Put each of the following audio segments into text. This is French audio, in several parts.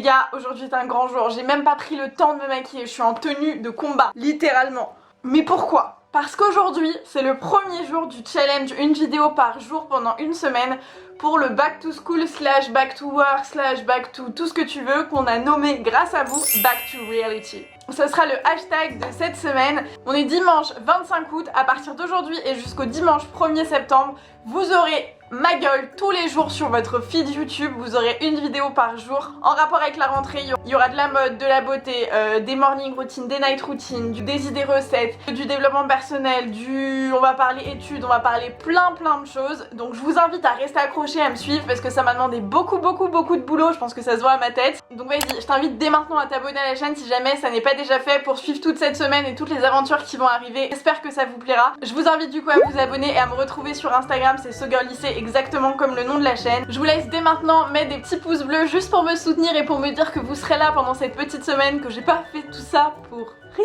gars, aujourd'hui est un grand jour, j'ai même pas pris le temps de me maquiller, je suis en tenue de combat, littéralement. Mais pourquoi ? Parce qu'aujourd'hui, c'est le premier jour du challenge, une vidéo par jour pendant une semaine pour le back to school slash back to work slash back to tout ce que tu veux qu'on a nommé grâce à vous back to reality. Ce sera le hashtag de cette semaine. On est dimanche 25 août, à partir d'aujourd'hui et jusqu'au dimanche 1er septembre, vous aurez ma gueule tous les jours sur votre feed YouTube, vous aurez une vidéo par jour en rapport avec la rentrée. Il y aura de la mode, de la beauté, des morning routines, des night routines, des idées recettes, du développement personnel, on va parler études, on va parler plein de choses. Donc je vous invite à rester accrochés, à me suivre parce que ça m'a demandé beaucoup de boulot, je pense que ça se voit à ma tête. Donc vas-y, je t'invite dès maintenant à t'abonner à la chaîne si jamais ça n'est pas déjà fait pour suivre toute cette semaine et toutes les aventures qui vont arriver. J'espère que ça vous plaira. Je vous invite du coup à vous abonner et à me retrouver sur Instagram, c'est SoGirlLycée, exactement comme le nom de la chaîne. Je vous laisse dès maintenant mettre des petits pouces bleus juste pour me soutenir et pour me dire que vous serez là pendant cette petite semaine, que j'ai pas fait tout ça pour rien.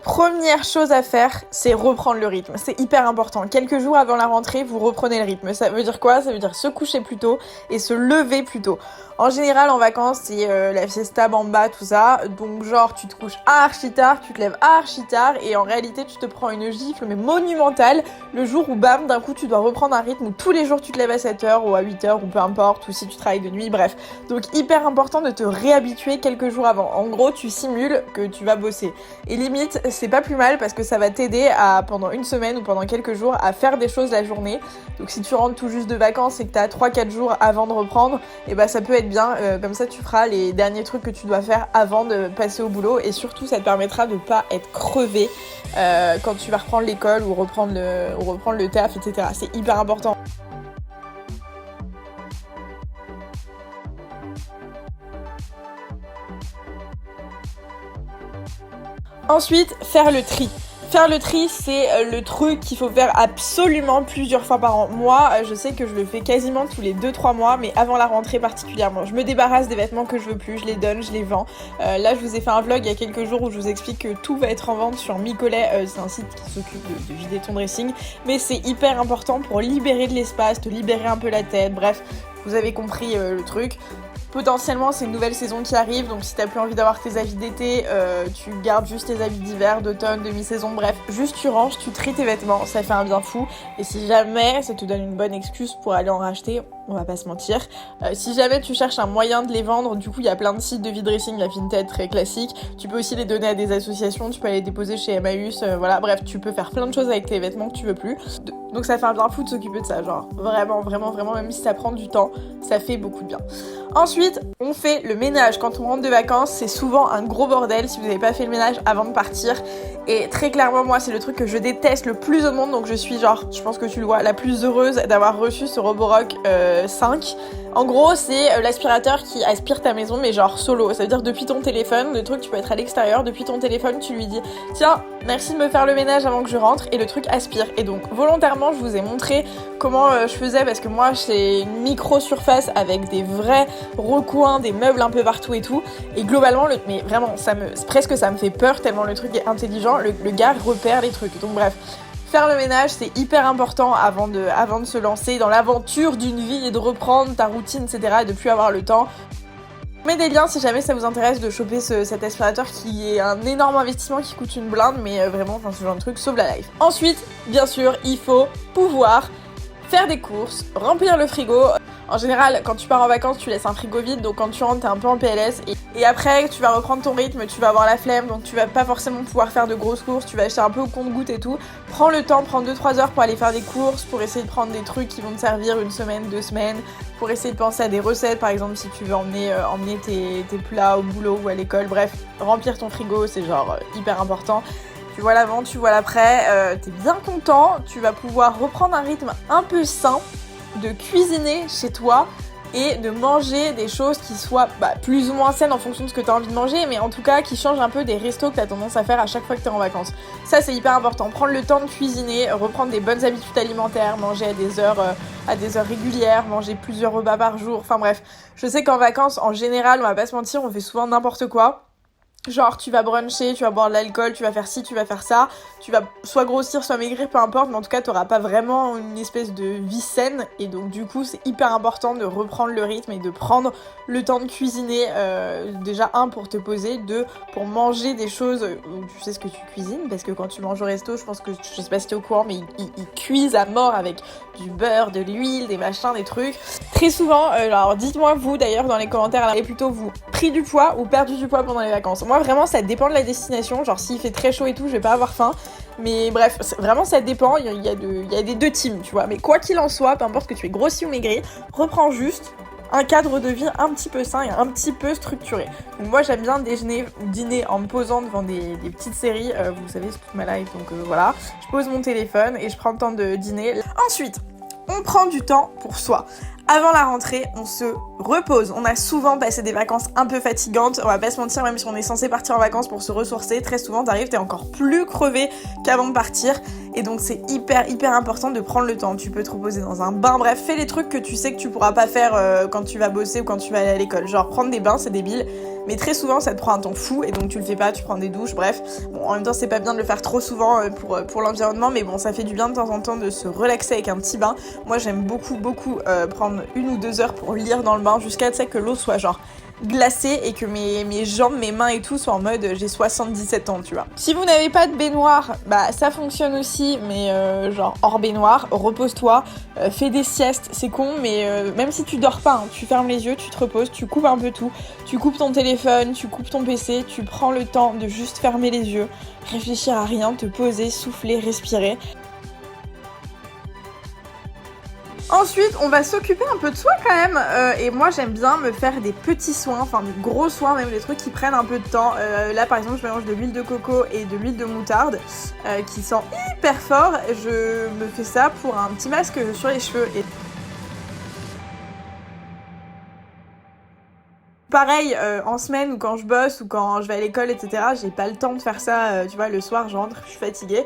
Première chose à faire, c'est reprendre le rythme. C'est hyper important. Quelques jours avant la rentrée, vous reprenez le rythme. Ça veut dire quoi ? Ça veut dire se coucher plus tôt et se lever plus tôt. En général, en vacances, c'est la fiesta, bamba, tout ça. Donc genre, tu te couches archi tard, tu te lèves archi tard et en réalité, tu te prends une gifle mais monumentale le jour où bam, d'un coup, tu dois reprendre un rythme où tous les jours, tu te lèves à 7h ou à 8h ou peu importe, ou si tu travailles de nuit, bref. Donc hyper important de te réhabituer quelques jours avant. En gros, tu simules que tu vas bosser. Et limite, c'est pas plus mal parce que ça va t'aider à, pendant une semaine ou pendant quelques jours, à faire des choses la journée. Donc si tu rentres tout juste de vacances et que t'as 3-4 jours avant de reprendre, et bah ça peut être bien, comme ça tu feras les derniers trucs que tu dois faire avant de passer au boulot et surtout ça te permettra de pas être crevé quand tu vas reprendre l'école ou reprendre le taf, etc. C'est hyper important. Ensuite, faire le tri. Faire le tri, c'est le truc qu'il faut faire absolument plusieurs fois par an. Moi, je sais que je le fais quasiment tous les 2-3 mois, mais avant la rentrée particulièrement. Je me débarrasse des vêtements que je veux plus, je les donne, je les vends. Là, je vous ai fait un vlog il y a quelques jours où je vous explique que tout va être en vente sur Micolet. C'est un site qui s'occupe de vider ton dressing. Mais c'est hyper important pour libérer de l'espace, te libérer un peu la tête. Bref, vous avez compris le truc. Potentiellement, c'est une nouvelle saison qui arrive, donc si t'as plus envie d'avoir tes habits d'été, tu gardes juste tes habits d'hiver, d'automne, de mi-saison, bref. Juste tu ranges, tu tries tes vêtements, ça fait un bien fou. Et si jamais ça te donne une bonne excuse pour aller en racheter, on va pas se mentir. Si jamais tu cherches un moyen de les vendre, du coup il y a plein de sites de vide dressing, la Vinted très classique. Tu peux aussi les donner à des associations, tu peux aller les déposer chez Emmaüs, voilà. Bref, tu peux faire plein de choses avec tes vêtements que tu veux plus. Donc ça fait un bien fou de s'occuper de ça, genre vraiment, même si ça prend du temps, ça fait beaucoup de bien. Ensuite, on fait le ménage. Quand on rentre de vacances, c'est souvent un gros bordel si vous n'avez pas fait le ménage avant de partir. Et très clairement, moi, c'est le truc que je déteste le plus au monde. Donc je suis genre, je pense que tu le vois, la plus heureuse d'avoir reçu ce Roborock 5. En gros, c'est l'aspirateur qui aspire ta maison, mais genre solo. Ça veut dire depuis ton téléphone, le truc, tu peux être à l'extérieur. Depuis ton téléphone, tu lui dis « Tiens, merci de me faire le ménage avant que je rentre. » Et le truc aspire. Et donc, volontairement, je vous ai montré comment je faisais parce que moi, c'est une micro-surface avec des vrais recoins, des meubles un peu partout et tout. Et globalement, mais vraiment, ça me fait peur tellement le truc est intelligent. Le gars repère les trucs. Donc bref. Faire le ménage, c'est hyper important avant de se lancer dans l'aventure d'une vie et de reprendre ta routine, etc. et de plus avoir le temps. Je mets des liens si jamais ça vous intéresse de choper cet aspirateur qui est un énorme investissement qui coûte une blinde, mais vraiment, ce genre de truc sauve la life. Ensuite, bien sûr, il faut pouvoir faire des courses, remplir le frigo. En général, quand tu pars en vacances, tu laisses un frigo vide, donc quand tu rentres, t'es un peu en PLS. Et après, tu vas reprendre ton rythme, tu vas avoir la flemme, donc tu vas pas forcément pouvoir faire de grosses courses, tu vas acheter un peu au compte-gouttes et tout. Prends le temps, prends 2-3 heures pour aller faire des courses, pour essayer de prendre des trucs qui vont te servir une semaine, 2 semaines, pour essayer de penser à des recettes, par exemple, si tu veux emmener tes plats au boulot ou à l'école. Bref, remplir ton frigo, c'est genre hyper important. Tu vois l'avant, tu vois l'après, t'es bien content, tu vas pouvoir reprendre un rythme un peu sain, de cuisiner chez toi et de manger des choses qui soient plus ou moins saines en fonction de ce que tu as envie de manger, mais en tout cas qui changent un peu des restos que tu as tendance à faire à chaque fois que tu es en vacances. Ça, c'est hyper important. Prendre le temps de cuisiner, reprendre des bonnes habitudes alimentaires, manger à des heures régulières, manger plusieurs repas par jour. Enfin bref, je sais qu'en vacances, en général, on va pas se mentir, on fait souvent n'importe quoi. Genre tu vas bruncher, tu vas boire de l'alcool, tu vas faire ci, tu vas faire ça, tu vas soit grossir, soit maigrir, peu importe, mais en tout cas t'auras pas vraiment une espèce de vie saine, et donc du coup c'est hyper important de reprendre le rythme et de prendre le temps de cuisiner, déjà pour te poser, pour manger des choses où tu sais ce que tu cuisines, parce que quand tu manges au resto, je pense que, je sais pas si t'es au courant, mais ils cuisent à mort avec du beurre, de l'huile, des machins, des trucs. Très souvent, alors dites-moi vous d'ailleurs dans les commentaires, avez plutôt vous pris du poids ou perdu du poids pendant les vacances. Moi vraiment ça dépend de la destination, genre s'il fait très chaud et tout je vais pas avoir faim, mais bref vraiment ça dépend, il y a des deux teams tu vois, mais quoi qu'il en soit, peu importe que tu aies grossi ou maigri, reprends juste un cadre de vie un petit peu sain et un petit peu structuré. Donc moi j'aime bien déjeuner ou dîner en me posant devant des petites séries, vous savez c'est toute ma life, donc voilà, je pose mon téléphone et je prends le temps de dîner. Ensuite on prend du temps pour soi. Avant la rentrée, on se repose. On a souvent passé des vacances un peu fatigantes. On va pas se mentir, même si on est censé partir en vacances pour se ressourcer, très souvent t'arrives, t'es encore plus crevé qu'avant de partir. Et donc c'est hyper important de prendre le temps. Tu peux te reposer dans un bain, bref, fais les trucs que tu sais que tu pourras pas faire quand tu vas bosser ou quand tu vas aller à l'école. Genre prendre des bains, c'est débile. Mais très souvent ça te prend un temps fou et donc tu le fais pas, tu prends des douches, bref. Bon, en même temps c'est pas bien de le faire trop souvent pour l'environnement, mais bon ça fait du bien de temps en temps de se relaxer avec un petit bain. Moi j'aime beaucoup prendre 1 ou 2 heures pour lire dans le bain jusqu'à que l'eau soit genre glacée et que mes jambes, mes mains et tout soient en mode j'ai 77 ans tu vois. Si vous n'avez pas de baignoire, bah ça fonctionne aussi, mais genre hors baignoire, repose-toi, fais des siestes, c'est con mais même si tu dors pas, hein, tu fermes les yeux, tu te reposes, tu coupes un peu tout, tu coupes ton téléphone, tu coupes ton PC, tu prends le temps de juste fermer les yeux, réfléchir à rien, te poser, souffler, respirer. Ensuite, on va s'occuper un peu de soi quand même, et moi j'aime bien me faire des petits soins, enfin des gros soins, même des trucs qui prennent un peu de temps. Là par exemple je mélange de l'huile de coco et de l'huile de moutarde qui sent hyper fort. Je me fais ça pour un petit masque sur les cheveux. Et pareil, en semaine ou quand je bosse ou quand je vais à l'école, etc., j'ai pas le temps de faire ça, tu vois, le soir je rentre, je suis fatiguée.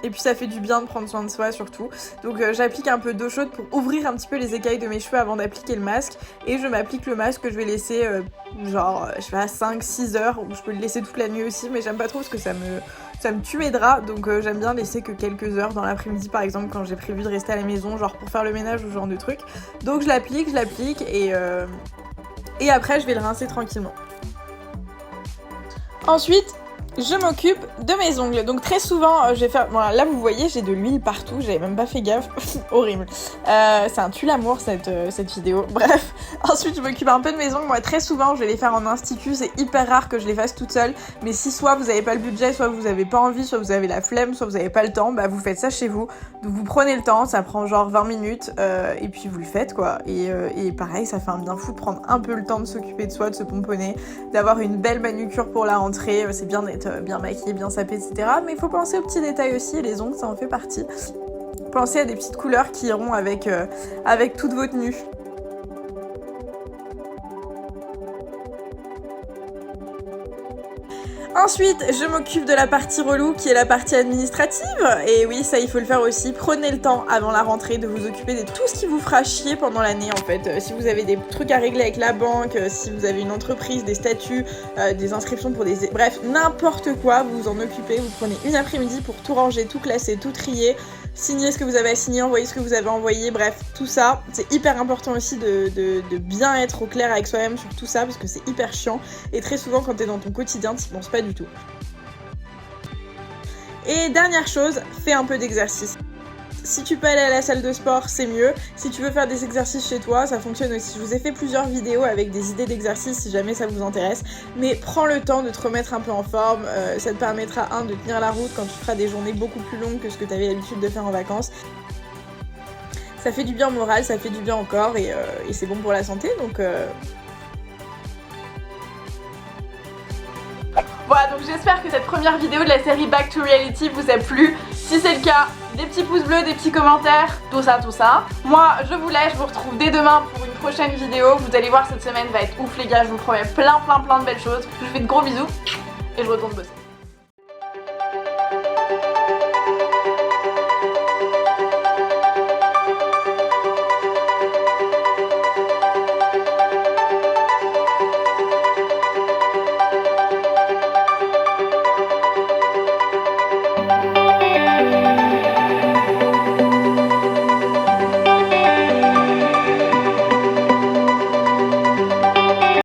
Et puis ça fait du bien de prendre soin de soi surtout. Donc j'applique un peu d'eau chaude pour ouvrir un petit peu les écailles de mes cheveux avant d'appliquer le masque. Et je m'applique le masque que je vais laisser genre je sais pas 5-6 heures, ou je peux le laisser toute la nuit aussi, mais j'aime pas trop parce que ça me tue mes draps. Donc j'aime bien laisser que quelques heures dans l'après-midi par exemple quand j'ai prévu de rester à la maison, genre pour faire le ménage ou ce genre de truc. Donc je l'applique et après je vais le rincer tranquillement. Ensuite je m'occupe de mes ongles, donc très souvent je vais faire, voilà, là vous voyez j'ai de l'huile partout, j'avais même pas fait gaffe, horrible, c'est un tue l'amour cette vidéo, bref. Ensuite je m'occupe un peu de mes ongles, moi très souvent je vais les faire en institut, c'est hyper rare que je les fasse toute seule, mais si soit vous avez pas le budget, soit vous avez pas envie, soit vous avez la flemme, soit vous avez pas le temps, bah vous faites ça chez vous, donc vous prenez le temps, ça prend genre 20 minutes, et puis vous le faites quoi, et pareil ça fait un bien fou de prendre un peu le temps de s'occuper de soi, de se pomponner, d'avoir une belle manucure pour la rentrée, c'est bien d'être bien maquillé, bien sapé, etc. Mais il faut penser aux petits détails aussi, et les ongles, ça en fait partie. Pensez à des petites couleurs qui iront avec toute votre tenue. Ensuite, je m'occupe de la partie relou qui est la partie administrative. Et oui, ça il faut le faire aussi. Prenez le temps avant la rentrée de vous occuper de tout ce qui vous fera chier pendant l'année en fait. Si vous avez des trucs à régler avec la banque, si vous avez une entreprise, des statuts, des inscriptions pour des... Bref, n'importe quoi, vous vous en occupez. Vous prenez une après-midi pour tout ranger, tout classer, tout trier, signer ce que vous avez à signer, envoyer ce que vous avez envoyé, bref, tout ça. C'est hyper important aussi de bien être au clair avec soi-même sur tout ça parce que c'est hyper chiant. Et très souvent quand t'es dans ton quotidien, t'y penses pas du tout. Et dernière chose, fais un peu d'exercice. Si tu peux aller à la salle de sport, c'est mieux. Si tu veux faire des exercices chez toi, ça fonctionne aussi. Je vous ai fait plusieurs vidéos avec des idées d'exercices si jamais ça vous intéresse. Mais prends le temps de te remettre un peu en forme. Ça te permettra, de tenir la route quand tu feras des journées beaucoup plus longues que ce que tu avais l'habitude de faire en vacances. Ça fait du bien au moral, ça fait du bien au corps et c'est bon pour la santé. Donc voilà, donc j'espère que cette première vidéo de la série Back to Reality vous a plu. Si c'est le cas, des petits pouces bleus, des petits commentaires, tout ça. Moi, je vous laisse, je vous retrouve dès demain pour une prochaine vidéo. Vous allez voir, cette semaine va être ouf les gars, je vous promets plein de belles choses. Je vous fais de gros bisous et je retourne bosser.